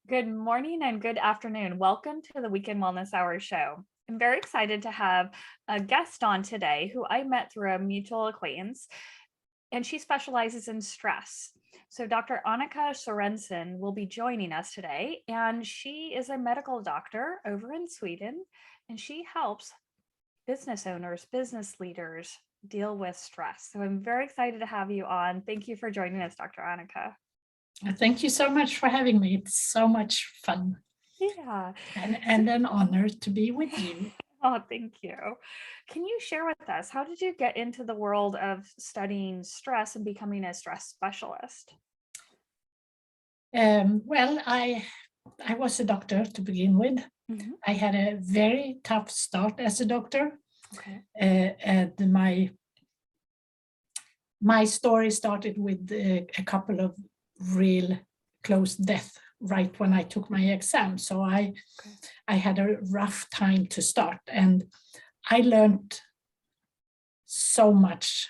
Good morning and good afternoon. Welcome to the Weekend Wellness Hour show. I'm very excited to have a guest on today who I met through a mutual acquaintance, and she specializes in stress. So, Dr. Annika Sörensen will be joining us today, and she is a medical doctor over in Sweden, and she helps business owners, business leaders deal with stress. So, I'm very excited to have you on. Thank you for joining us, Dr. Annika. Thank you so much for having me. It's so much fun Yeah. and an honor to be with you. Oh, thank you. Can you share with us, how did you get into the world of studying stress and becoming a stress specialist? I was a doctor to begin with. Mhm. I had a very tough start as a doctor. Okay. And my story started with a couple of real close death right when I took my exam. So I had a rough time to start, and I learned so much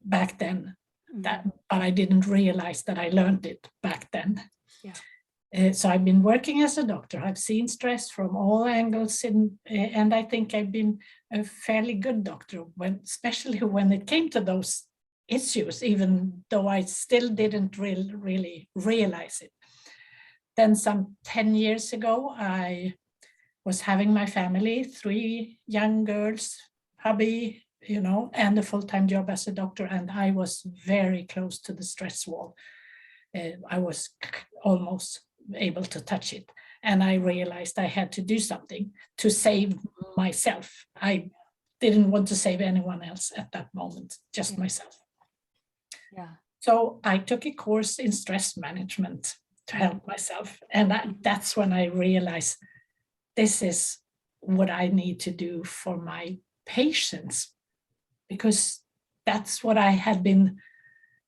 back then that, but I didn't realize that I learned it back then. Yeah. So I've been working as a doctor. I've seen stress from all angles, and I think I've been a fairly good doctor, especially when it came to those issues, even though I still didn't really realize it. Then some 10 years ago, I was having my family, 3 young girls, hubby, and a full-time job as a doctor, and I was very close to the stress wall. I was almost able to touch it, and I realized I had to do something to save myself. I didn't want to save anyone else at that moment, just myself. Yeah. So I took a course in stress management to help myself, and that's when I realized this is what I need to do for my patients, because that's what I had been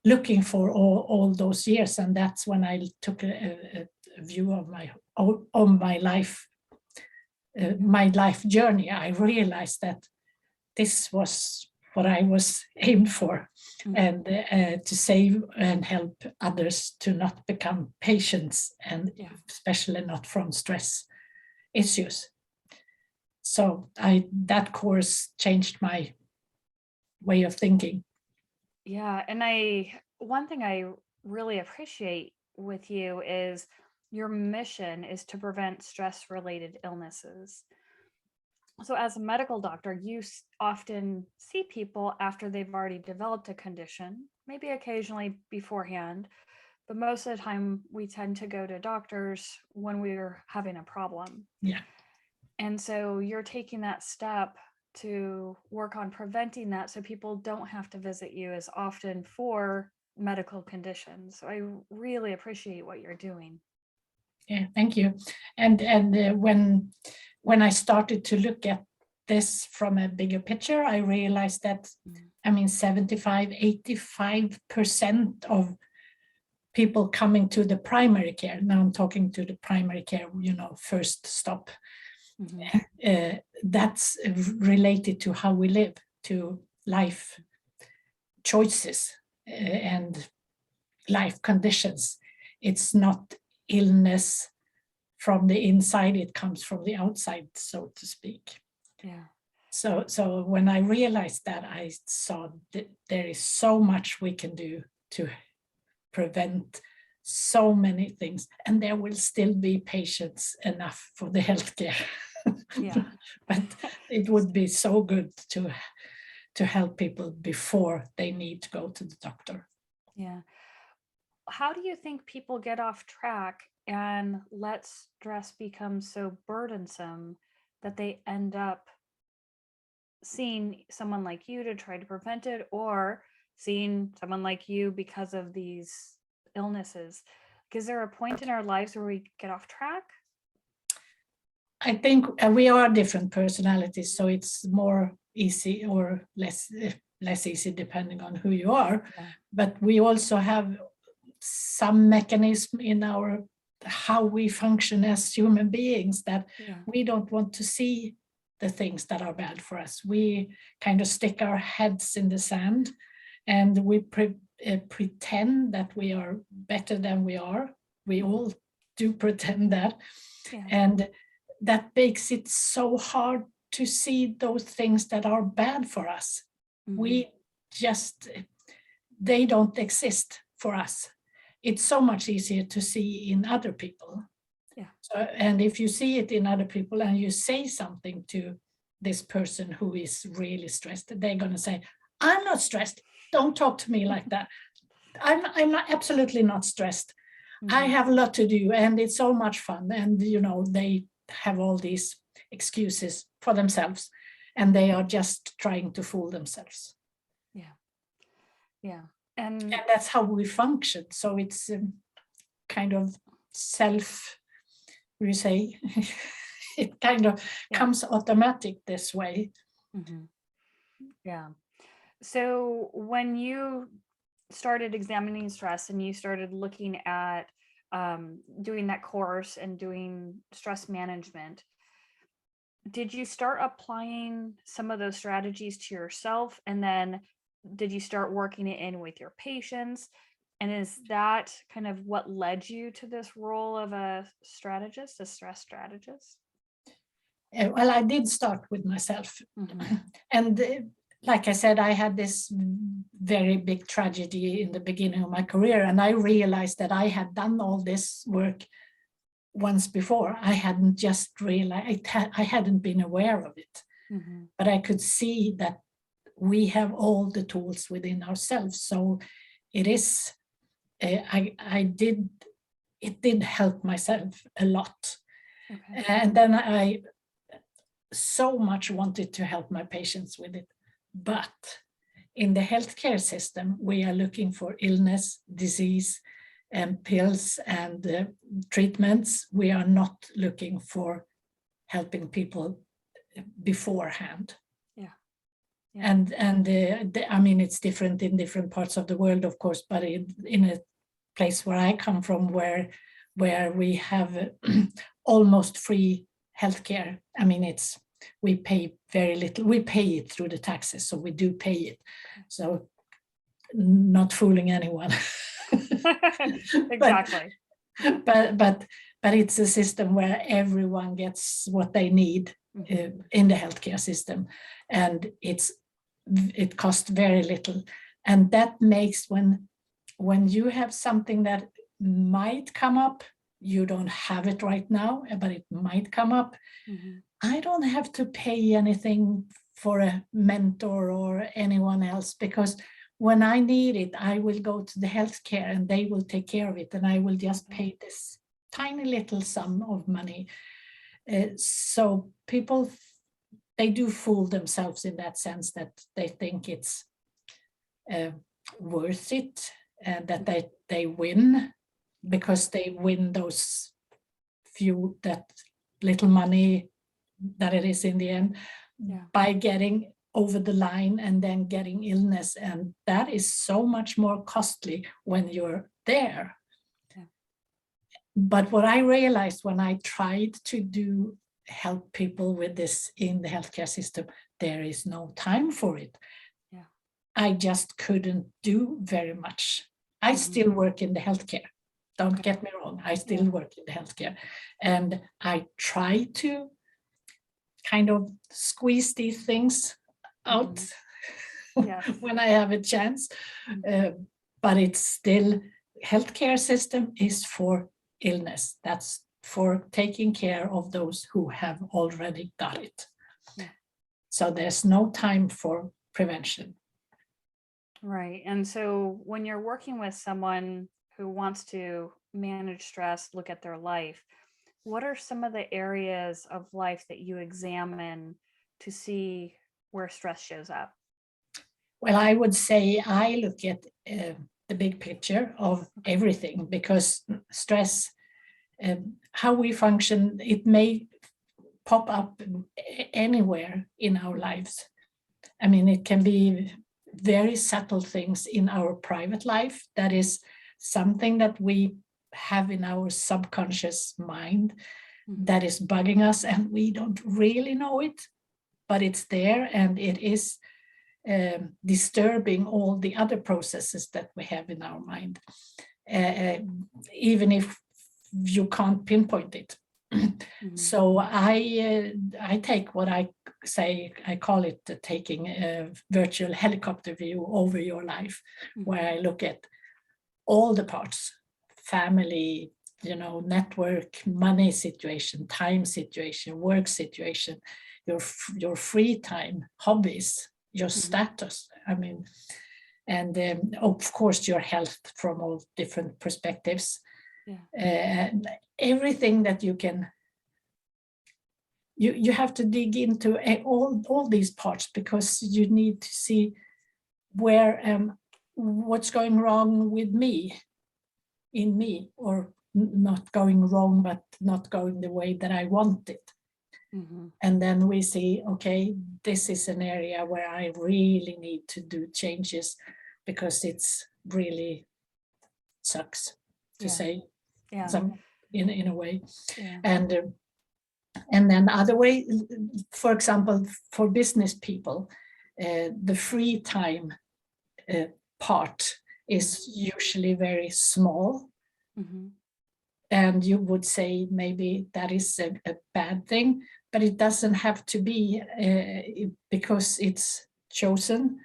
looking for all those years. And that's when I took a view of my life journey. I realized that this was what I was aimed for, and to save and help others to not become patients, and especially not from stress issues. So that course changed my way of thinking. Yeah. And one thing I really appreciate with you is your mission is to prevent stress related illnesses. So, as a medical doctor, you often see people after they've already developed a condition, maybe occasionally beforehand, but most of the time we tend to go to doctors when we're having a problem. Yeah. And so you're taking that step to work on preventing that so people don't have to visit you as often for medical conditions. So I really appreciate what you're doing. Yeah, thank you. And when I started to look at this from a bigger picture, I realized that 75-85% of people coming to the primary care, now I'm talking to the primary care, first stop, that's related to how we live, to life choices and life conditions. It's not illness from the inside, it comes from the outside, so to speak. Yeah. So when I realized that, I saw that there is so much we can do to prevent so many things, and there will still be patients enough for the healthcare. Yeah. But it would be so good to help people before they need to go to the doctor. Yeah. How do you think people get off track and let stress become so burdensome that they end up seeing someone like you to try to prevent it, or seeing someone like you because of these illnesses? Is there a point in our lives where we get off track? I think we are different personalities, so it's more easy or less easy depending on who you are. Yeah. But we also have some mechanism in how we function as human beings, that we don't want to see the things that are bad for us. We kind of stick our heads in the sand, and we pretend that we are better than we are. We all do pretend that. Yeah. And that makes it so hard to see those things that are bad for us. We just, they don't exist for us. It's so much easier to see in other people. Yeah. So, and if you see it in other people and you say something to this person who is really stressed, they're going to say, I'm not stressed. Don't talk to me like that. I'm not, absolutely not stressed. I have a lot to do and it's so much fun. And, you know, they have all these excuses for themselves and they are just trying to fool themselves. Yeah. Yeah. And that's how we function. So it's kind of you say, it kind of comes automatic this way. Yeah. So when you started examining stress and you started looking at doing that course and doing stress management, did you start applying some of those strategies to yourself? And then did you start working it in with your patients? And is that kind of what led you to this role of a strategist, a stress strategist? Well, I did start with myself. And like I said, I had this very big tragedy in the beginning of my career. And I realized that I had done all this work once before. I hadn't just realized, I hadn't been aware of it. But I could see that we have all the tools within ourselves. So it is, it did help myself a lot. And then I so much wanted to help my patients with it. But in the healthcare system, we are looking for illness, disease, and pills and treatments. We are not looking for helping people beforehand. And I mean, it's different in different parts of the world, of course, but in a place where I come from, where we have almost free healthcare. I mean, we pay very little. We pay it through the taxes, so we do pay it. So not fooling anyone. Exactly. But it's a system where everyone gets what they need in the healthcare system, and it costs very little. And that makes when you have something that might come up, you don't have it right now, but it might come up. I don't have to pay anything for a mentor or anyone else, because when I need it, I will go to the healthcare and they will take care of it, and I will just pay this tiny little sum of money. So people, they do fool themselves in that sense, that they think it's worth it, and that they win, because they win those that little money that it is in the end, by getting over the line and then getting illness. And that is so much more costly when you're there. But what I realized when I tried to help people with this in the healthcare system, there is no time for it. I just couldn't do very much. I still work in the healthcare. Don't get me wrong, I still work in the healthcare. And I try to kind of squeeze these things out when I have a chance. But it's still, healthcare system is for illness. That's for taking care of those who have already got it. So there's no time for prevention. Right. And so when you're working with someone who wants to manage stress, look at their life, what are some of the areas of life that you examine to see where stress shows up? Well, I would say I look at the big picture of everything, because stress, how we function, it may pop up anywhere in our lives. I mean, it can be very subtle things in our private life. That is something that we have in our subconscious mind that is bugging us, and we don't really know it, but it's there, and it is disturbing all the other processes that we have in our mind. Even if you can't pinpoint it. So I take what I say, I call it taking a virtual helicopter view over your life, where I look at all the parts, family, network, money situation, time situation, work situation, your free time, hobbies, your status. I mean, and of course your health from all different perspectives. And everything that you can, you have to dig into all these parts, because you need to see where what's going wrong with me, in me, or not going wrong, but not going the way that I want it. And then we see, okay, this is an area where I really need to do changes, because it's really sucks to say some in a way. And then other way, for example, for business people, the free time part is usually very small. And you would say maybe that is a bad thing, but it doesn't have to be, because it's chosen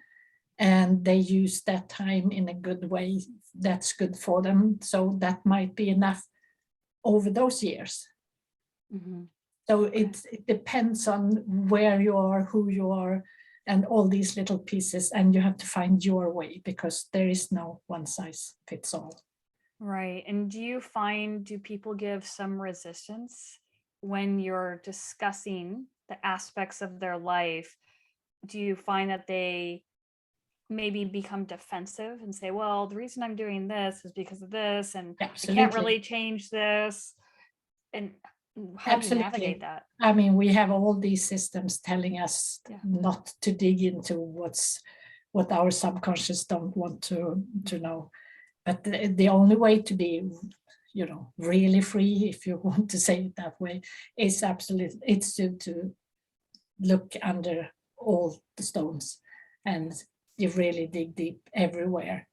and they use that time in a good way that's good for them. So that might be enough over those years. So it depends on where you are, who you are, and all these little pieces, and you have to find your way, because there is no one size fits all. Right. And do people give some resistance when you're discussing the aspects of their life? Do you find that they maybe become defensive and say, well, the reason I'm doing this is because of this, and I can't really change this? And how do you navigate that? I mean, we have all these systems telling us not to dig into what our subconscious don't want to know. But the only way to be, really free, if you want to say it that way, is it's to look under all the stones, and you really dig deep everywhere.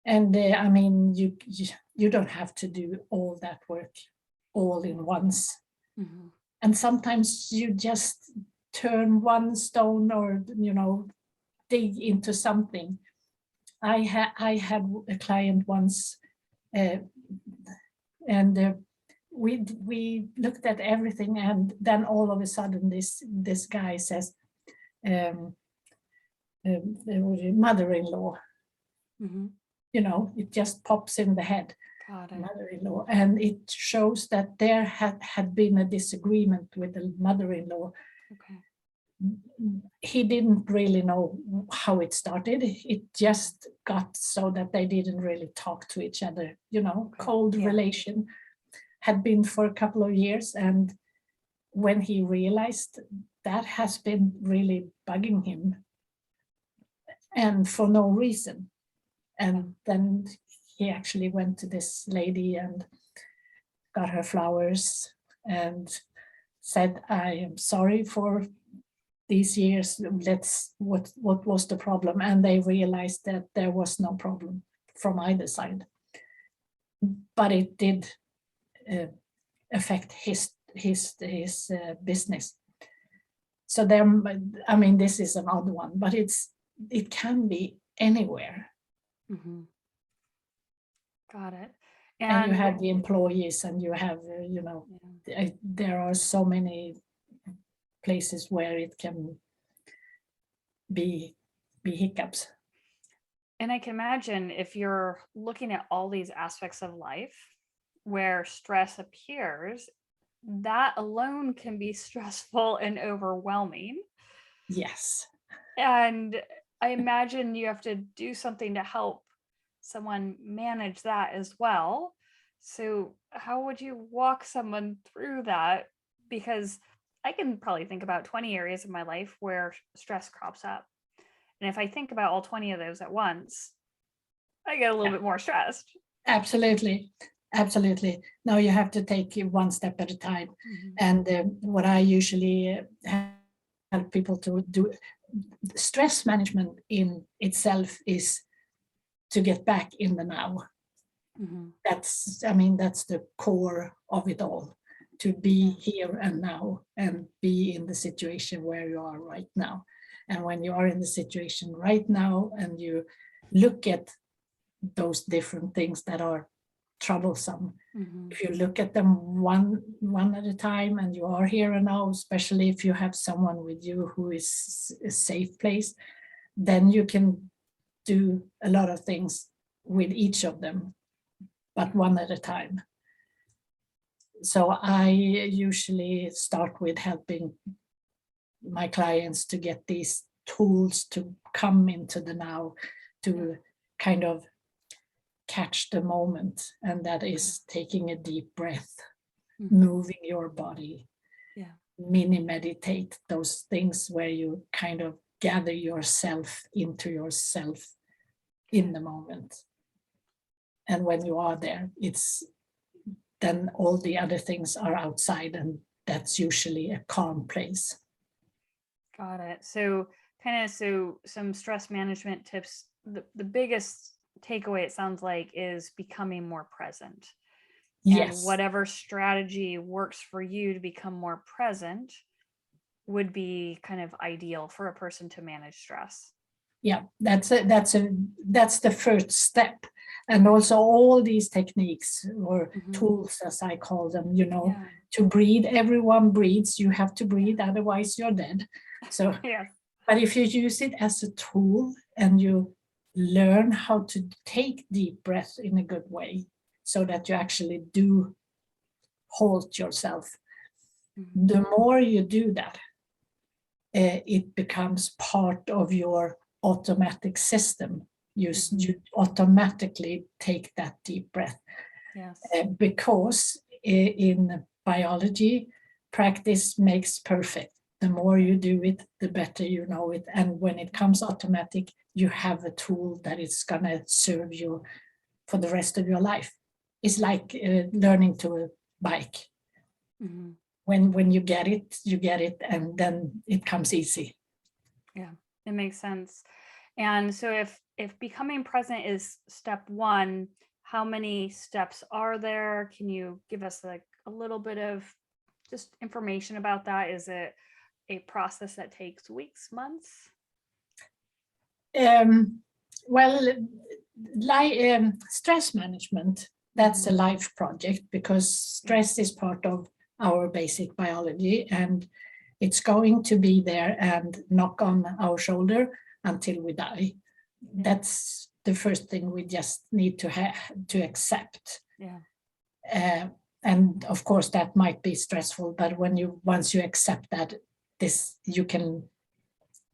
And I mean, you don't have to do all that work all in once. And sometimes you just turn one stone, or dig into something. I had a client once, and we looked at everything, and then all of a sudden this guy says, mother-in-law. It just pops in the head. Mother-in-law, and it shows that there had been a disagreement with the mother-in-law. He didn't really know how it started. It just got so that they didn't really talk to each other. Cold relation had been for a couple of years, and when he realized that has been really bugging him, and for no reason, and then he actually went to this lady and got her flowers and said, I am sorry for these years. What was the problem? And they realized that there was no problem from either side. But it did affect his business. So this is an odd one, but it can be anywhere. Got it. And you have the employees, and you have, there are so many places where it can be hiccups. And I can imagine, if you're looking at all these aspects of life where stress appears, that alone can be stressful and overwhelming. Yes. And I imagine you have to do something to help someone manage that as well. So how would you walk someone through that? Because I can probably think about 20 areas of my life where stress crops up. And if I think about all 20 of those at once, I get a little bit more stressed. Absolutely. Now you have to take it one step at a time. And what I usually help people to do, stress management in itself is to get back in the now. That's the core of it all, to be here and now and be in the situation where you are right now. And when you are in the situation right now and you look at those different things that are troublesome, if you look at them one at a time and you are here and now, especially if you have someone with you who is a safe place, then you can do a lot of things with each of them, but one at a time. So I usually start with helping my clients to get these tools to come into the now, to kind of catch the moment, and that is taking a deep breath, moving your body, mini meditate, those things where you kind of gather yourself into yourself in the moment. And when you are there, then all the other things are outside, and that's usually a calm place. Got it. So some stress management tips. The biggest takeaway, it sounds like, is becoming more present. Yes. And whatever strategy works for you to become more present would be kind of ideal for a person to manage stress. Yeah, that's the first step. And also all these techniques or tools, as I call them, to breathe. Everyone breathes. You have to breathe, otherwise you're dead. So, but if you use it as a tool and you learn how to take deep breath in a good way, so that you actually do halt yourself, the more you do that, it becomes part of your automatic system. You automatically take that deep breath. Because in biology, practice makes perfect. The more you do it, the better you know it. And when it comes automatic, you have a tool that is going to serve you for the rest of your life. It's like learning to bike. When you get it, and then it comes easy. Yeah, it makes sense. And so if becoming present is step one, how many steps are there? Can you give us like a little bit of just information about that? Is it a process that takes weeks, months? Well, stress management, that's a life project, because stress is part of our basic biology, and it's going to be there and knock on our shoulder until we die. That's the first thing we just need to accept. And of course that might be stressful, but once you accept that, you can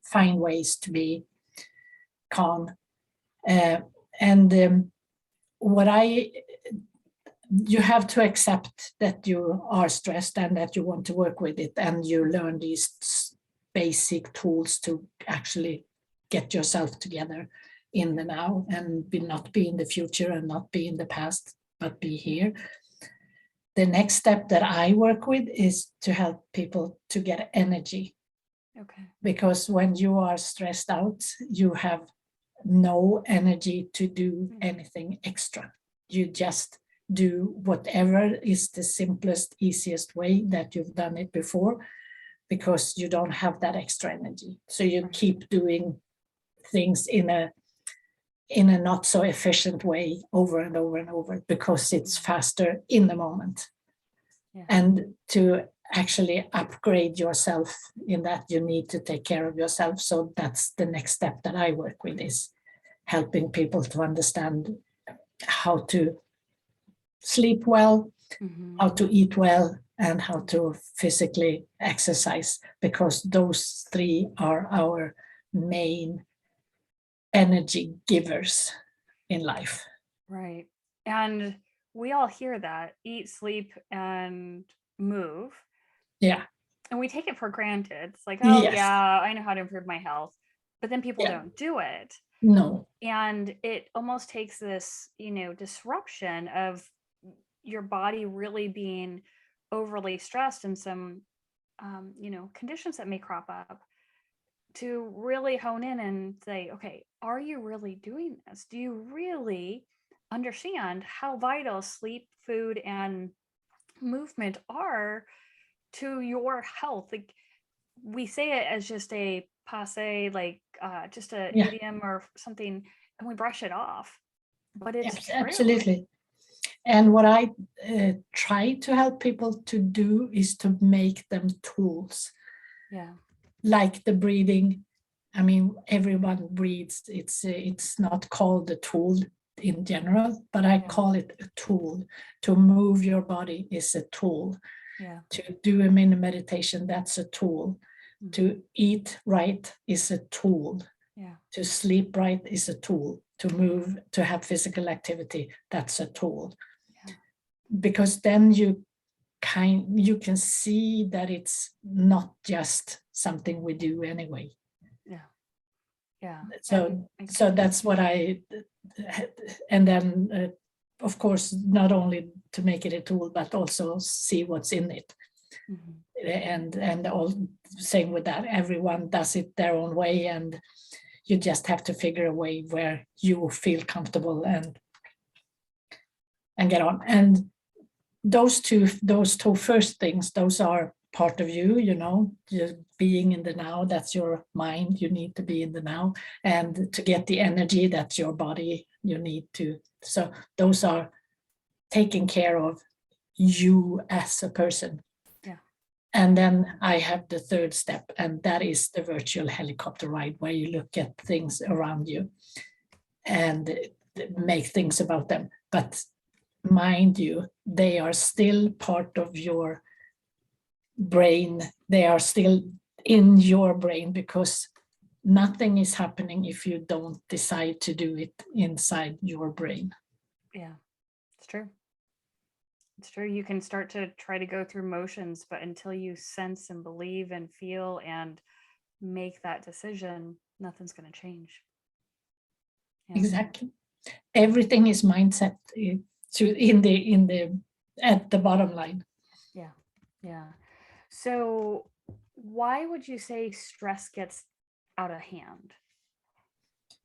find ways to be calm. You have to accept that you are stressed and that you want to work with it, and you learn these basic tools to actually get yourself together in the now, and not be in the future and not be in the past, but be here. The next step that I work with is to help people to get energy. Because when you are stressed out, you have no energy to do anything extra. You just do whatever is the simplest, easiest way that you've done it before, because you don't have that extra energy. So you keep doing things in a not so efficient way over and over and over, because it's faster in the moment. And to actually upgrade yourself in that, you need to take care of yourself. So that's the next step that I work with, is helping people to understand how to sleep well, how to eat well, and how to physically exercise, because those three are our main energy givers in life. Right. And we all hear that: eat, sleep, and move. Yeah. And we take it for granted. It's like, Yes. I know how to improve my health. But then people don't do it. No. And it almost takes this, disruption of your body really being overly stressed, and some, conditions that may crop up, to really hone in and say, okay, are you really doing this? Do you really understand how vital sleep, food, and movement are to your health. Like, we say it as just a passe, like just a Yeah, idiom or something, and we brush it off. But it's true. absolutely. And what I try to help people to do is to make them tools, Yeah. like the breathing. I mean, everyone breathes. It's not called a tool in general, but I Yeah. call it a tool. To move your body is a tool. Yeah. To do a mini meditation, that's a tool. Mhm. To eat right is a tool. Yeah. To sleep right is a tool. To move, to have physical activity, that's a tool. Yeah. Because then you can see that it's not just something we do anyway. Yeah. Yeah. So And so that's what I, and then of course, not only to make it a tool, but also see what's in it. mhm. And all same with that, everyone does it their own way, and you just have to figure a way where you feel comfortable and get on. And those two first things, those are part of you, just being in the now. That's your mind. You need to be in the now, and to get the energy, that's your body. You need to. So those are taking care of you as a person. Yeah. And then I have the third step, and that is the virtual helicopter ride, where you look at things around you and make things about them. But mind you, they are still part of your brain. They are still in your brain, because nothing is happening if you don't decide to do it inside your brain. Yeah. It's true. It's true. You can start to try to go through motions, but until you sense and believe and feel and make that decision, nothing's going to change. Yeah. Exactly. Everything is mindset, at the bottom line. Yeah. Yeah. So, why would you say stress gets out of hand?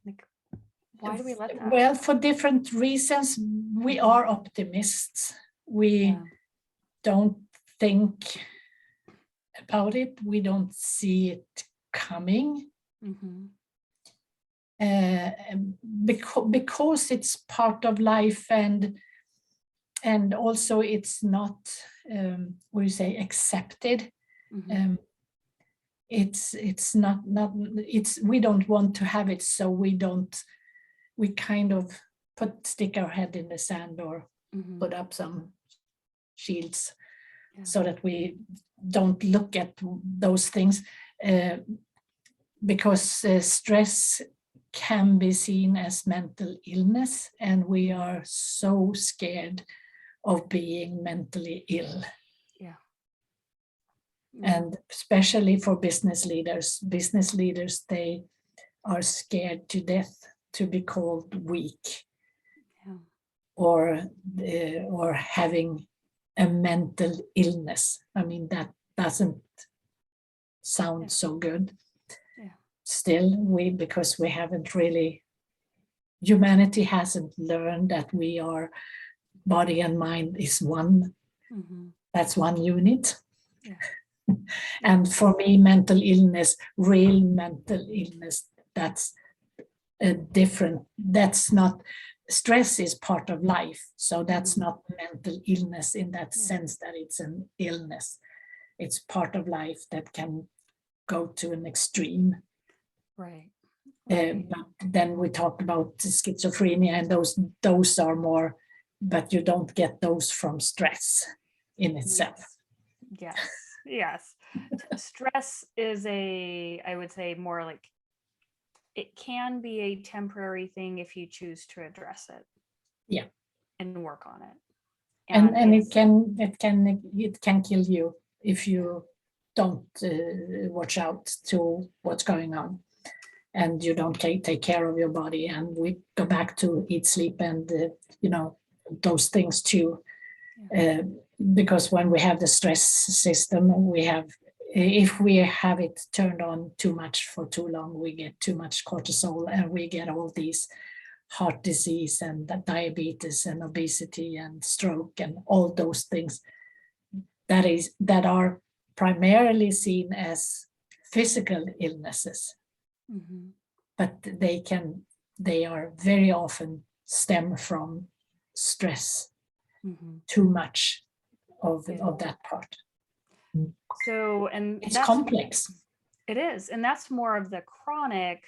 Like, why do we let that? Well, for different reasons. We are optimists. We Yeah. don't think about it. We don't see it coming. Mm-hmm. Because it's part of life, and also it's not, what you say, accepted. Mm-hmm. It's not it's we don't want to have it, so we kind of stick our head in the sand, or Mm-hmm. put up some shields, Yeah. so that we don't look at those things, because stress can be seen as mental illness, and we are so scared of being mentally ill. Yeah. And especially for business leaders, they are scared to death to be called weak, Yeah. or having a mental illness. I mean, that doesn't sound so good. Yeah. Still, because we haven't really, humanity hasn't learned that we are, body and mind is one. Mm-hmm. That's one unit. Yeah. And for me, mental illness, real mental illness, that's a different, that's not, stress is part of life. So that's not mental illness in that sense that it's an illness. It's part of life that can go to an extreme. Right. But then we talk about schizophrenia, and those are more, but you don't get those from stress in itself. Yes. Yes. Stress is I would say, more like, it can be a temporary thing if you choose to address it. Yeah. And work on it. And it can kill you if you don't watch out to what's going on, and you don't take care of your body. And we go back to eat, sleep, and those things too. Because when we have the stress system, if we have it turned on too much for too long, we get too much cortisol, and we get all these heart disease and diabetes and obesity and stroke and all those things that are primarily seen as physical illnesses, but they are very often stem from stress, too much of that part. So, and it's complex. It is, and that's more of the chronic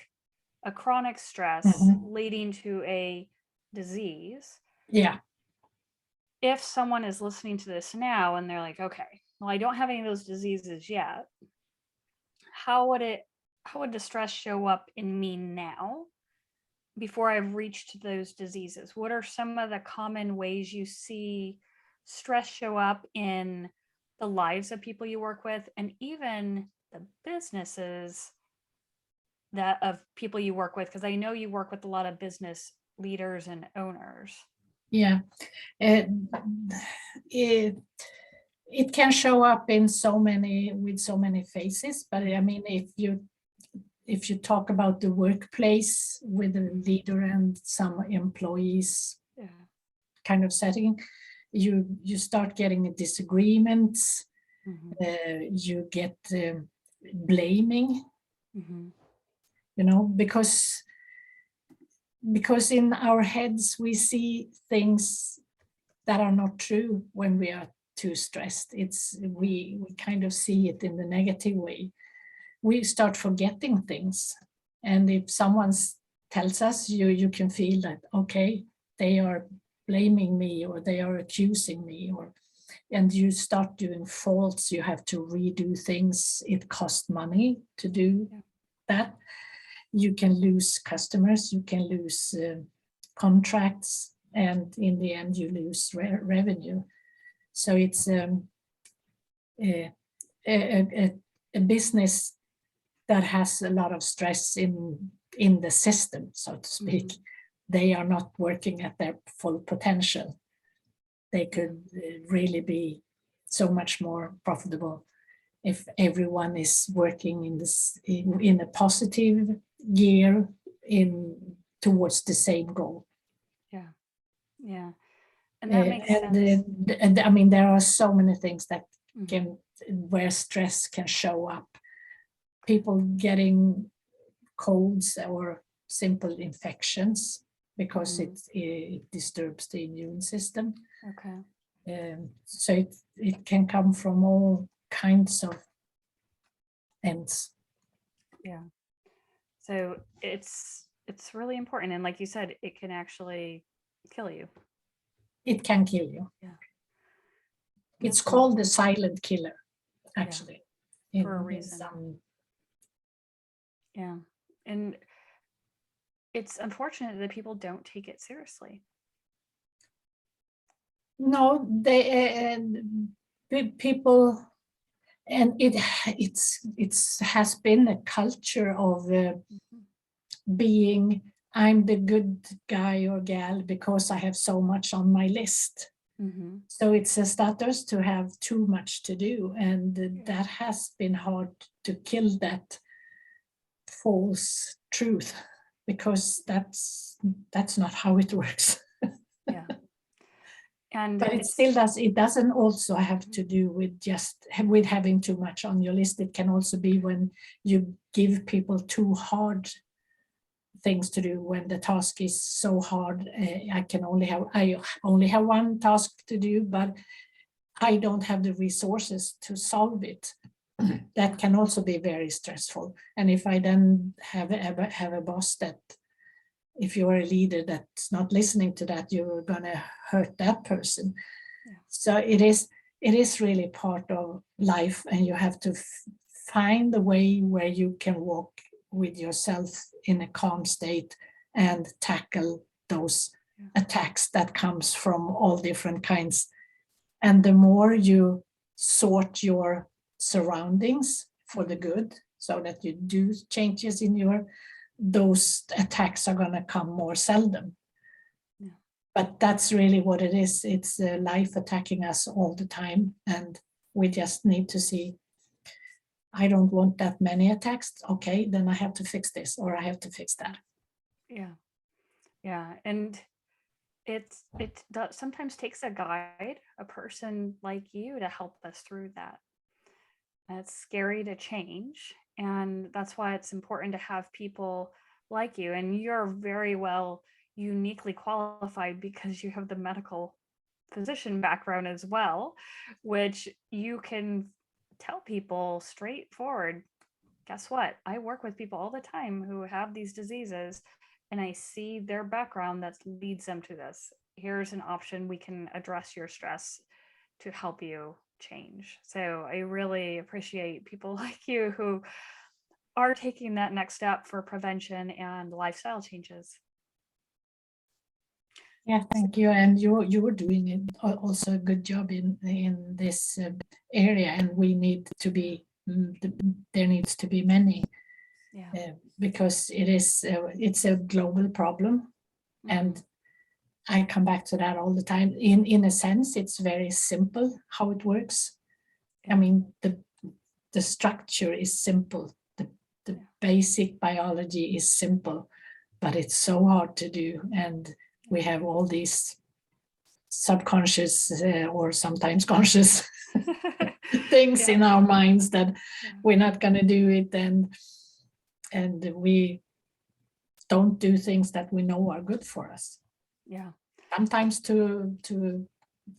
stress leading to a disease. Yeah. If someone is listening to this now and they're like, okay, well, I don't have any of those diseases yet, how would the stress show up in me now before I've reached those diseases? What are some of the common ways you see stress show up in the lives of people you work with, and even the businesses of people you work with? Because I know you work with a lot of business leaders and owners. Yeah. It can show up with so many faces, but I mean, if you talk about the workplace with a leader and some employees kind of setting, you start getting disagreements, you get blaming, because in our heads we see things that are not true when we are too stressed. We kind of see it in the negative way. We start forgetting things, and if someone tells us, you can feel that, okay, they are blaming me or they are accusing me, and you start doing faults. You have to redo things. It costs money to do that. You can lose customers, you can lose contracts, and in the end you lose revenue. So it's a business that has a lot of stress in the system, so to speak. They are not working at their full potential. They could really be so much more profitable if everyone is working in a positive gear towards the same goal. Yeah. And that makes sense. And I mean, there are so many things that where stress can show up. People getting colds or simple infections because it disturbs the immune system. Okay. So it can come from all kinds of ends. Yeah. So it's really important, and like you said, it can actually kill you. It can kill you. Yeah. It's called the silent killer, actually. For a reason. Yeah. And it's unfortunate that people don't take it seriously. No, people, and it has been a culture of being, I'm the good guy or gal because I have so much on my list. So it's a status to have too much to do, and that has been hard to kill that false truth, because that's not how it works. But it still does. It doesn't also have to do with just with having too much on your list. It can also be when you give people too hard things to do, when the task is so hard. I only have one task to do, but I don't have the resources to solve it. That can also be very stressful. And if I then have a boss that, if you are a leader that's not listening to that, you're gonna hurt that person. So it is really part of life, and you have to find a way where you can walk with yourself in a calm state and tackle those attacks that comes from all different kinds. And the more you sort your surroundings for the good, so that you do changes in those attacks are going to come more seldom. But that's really what it is. It's life attacking us all the time, and we just need to see, I don't want that many attacks. Okay, then I have to fix this, or I have to fix that. Yeah. Yeah. And sometimes takes a guide, a person like you, to help us through that. It's scary to change, and that's why it's important to have people like you. And you're very well uniquely qualified because you have the medical physician background as well, which you can tell people straightforward, guess what? I work with people all the time who have these diseases, and I see their background that leads them to this. Here's an option. We can address your stress to help you change. So I really appreciate people like you who are taking that next step for prevention and lifestyle changes. Yeah, thank you. And you're doing it also a good job in this area, and we need to be there needs to be many, Yeah. because it's a global problem, and I come back to that all the time. In a sense, it's very simple how it works. I mean, the structure is simple. The basic biology is simple, but it's so hard to do, and we have all these subconscious or sometimes conscious things in our minds that we're not going to do it, and we don't do things that we know are good for us. Yeah. Sometimes to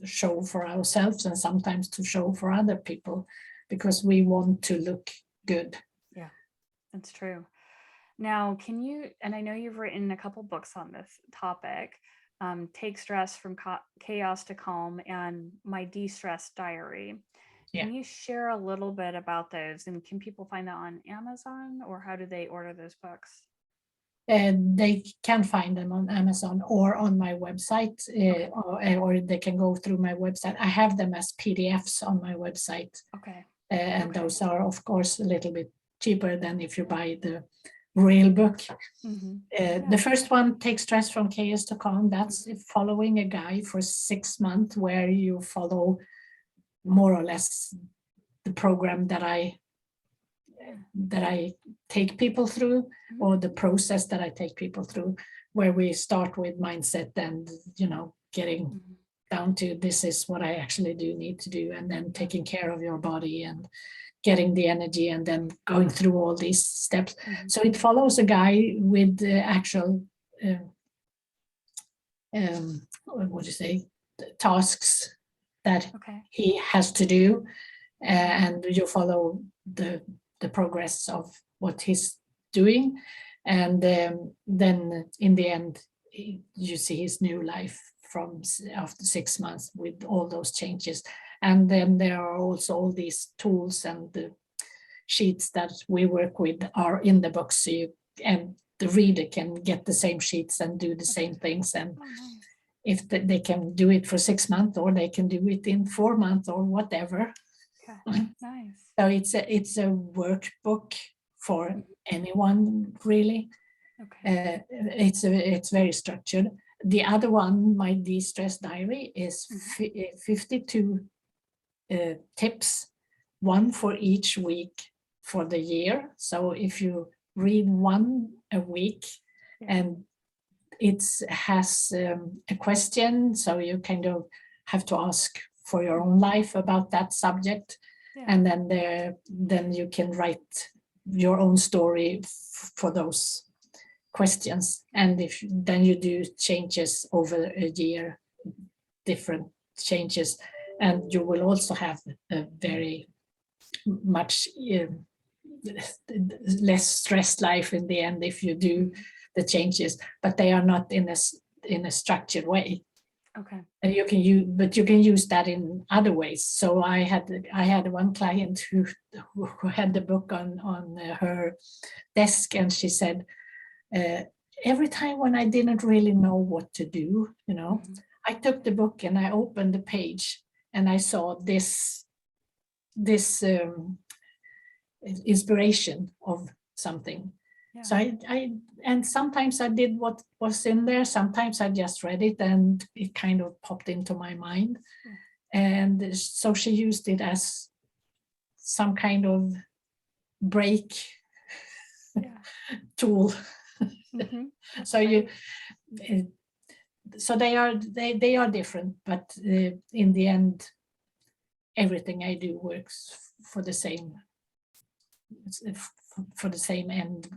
show for ourselves, and sometimes to show for other people, because we want to look good. Yeah, that's true. Now, can you, and I know you've written a couple books on this topic, Take Stress from Chaos to Calm and My De-Stress Diary. Can you share a little bit about those, and can people find that on Amazon, or how do they order those books? They can find them on Amazon or on my website, or they can go through my website. I have them as PDFs on my website. Okay. And those are, of course, a little bit cheaper than if you buy the real book. The first one, Take Stress from Chaos to Calm, that's following a guide for 6 months, where you follow more or less the program that I take people through, or the process that I take people through, where we start with mindset and getting down to this is what I actually do need to do, and then taking care of your body and getting the energy, and then going through all these steps. So it follows a guy with the actual what do you say, tasks that he has to do, and you follow the progress of what he's doing, and then in the end you see his new life from after 6 months with all those changes. And then there are also all these tools and the sheets that we work with are in the book, so and the reader can get the same sheets and do the same things, and if they can do it for 6 months, or they can do it in 4 months, or whatever. Nice. So it's a workbook for anyone, really. It's very structured. The other one, my De-Stress Diary, is 52 tips, one for each week for the year. So if you read one a week, and it has a question, so you kind of have to ask for your own life about that subject, and then you can write your own story for those questions. And then you do changes over a year, different changes, and you will also have a very much less stressed life in the end if you do the changes, but they are not in a structured way. And you can use that in other ways. So I had one client who had the book on her desk, and she said, every time when I didn't really know what to do, I took the book and I opened the page, and I saw this inspiration of something. So I and sometimes I did what was in there, sometimes I just read it and it kind of popped into my mind. And so she used it as some kind of break tool. So so they are different, but in the end, everything I do works for the same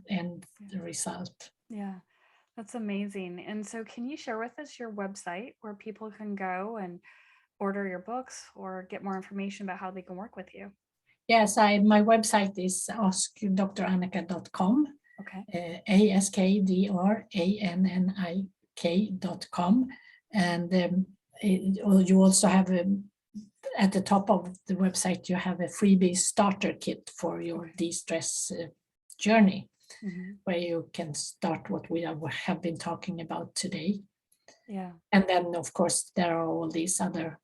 end the result. Yeah, that's amazing. And so can you share with us your website where people can go and order your books or get more information about how they can work with you? Yes, my website is askdrannika.com, Okay. askdrannik.com, and you also have at the top of the website you have a freebie starter kit for your de-stress journey, where you can start what we have been talking about today. Yeah. And then, of course, there are all these other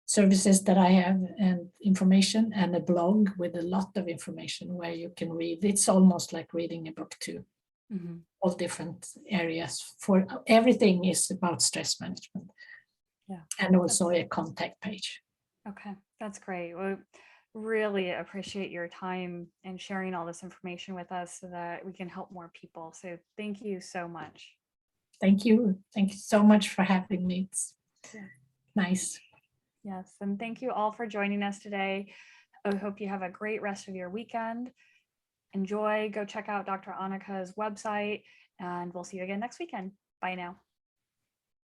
services that I have and information, and a blog with a lot of information where you can read. It's almost like reading a book too. All different areas. For everything is about stress management. Yeah. And also a contact page. Okay, that's great. We really appreciate your time and sharing all this information with us so that we can help more people. So thank you so much. Thank you. Thank you so much for having me. It's nice. Yes, and thank you all for joining us today. I hope you have a great rest of your weekend. Enjoy. Go check out Dr. Annika's website, and we'll see you again next weekend. Bye now.